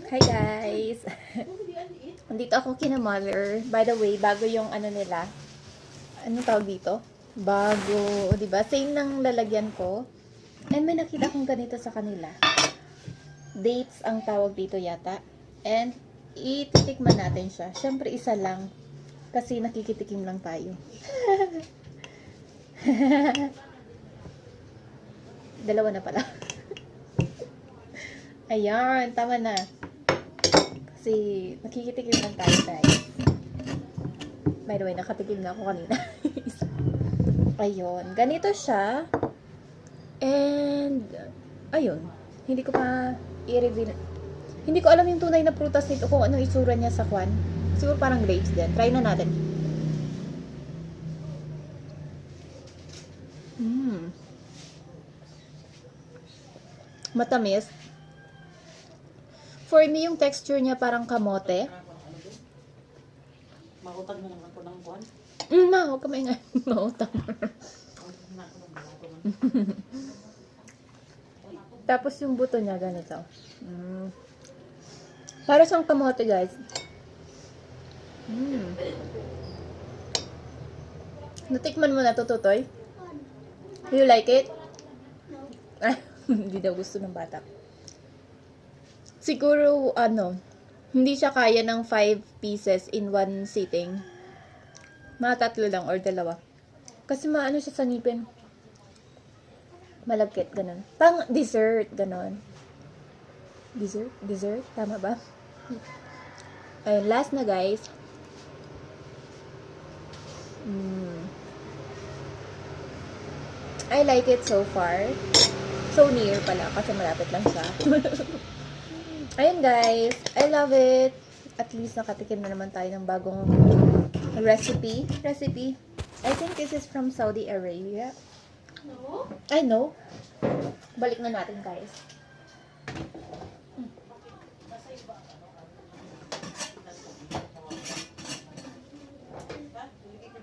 Hi guys! Nandito ako kina mother. By the way, bago yung ano nila. Anong tawag dito? Bago, di ba? Same ng lalagyan ko. And may nakita kong ganito sa kanila. Dates ang tawag dito yata. And ititikman natin siya. Syempre isa lang. Kasi nakikitikim lang tayo. Dalawa na pala. Ayan, tama na. Kasi nakikitikim lang tayo guys. By the way, nakatikim na ako kanina. Ayun, ganito siya. And, ayun. Hindi ko pa i-reveal. Hindi ko alam yung tunay na prutas nito kung anong itsura niya sa kwan. Siguro parang grapes din. Try na natin. Matamis. For me, yung texture niya parang kamote. Mautag na naman po ng buwan. Huwag ka maingay. Mautag. Tapos yung buto niya, ganito. Para siyang kamote, guys. Natikman mo na to, Tutoy? Do you like it? Ah, hindi daw gusto ng bata. Siguro, hindi siya kaya ng 5 pieces in one sitting. Mga 3 lang or 2. Kasi maano siya sa ngipin. Malagkit, ganun. Pang dessert, ganun. Dessert? Tama ba? Ayun, last na guys. I like it so far. So near pala, kasi malapit lang siya. Ayun guys, I love it. At least nakatikim na naman tayo ng bagong recipe. I think this is from Saudi Arabia. No? I know. Balik na natin guys.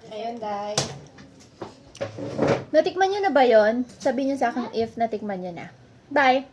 Ayun guys. Natikman nyo na ba yon? Sabihin nyo sa akin if natikman nyo na. Bye!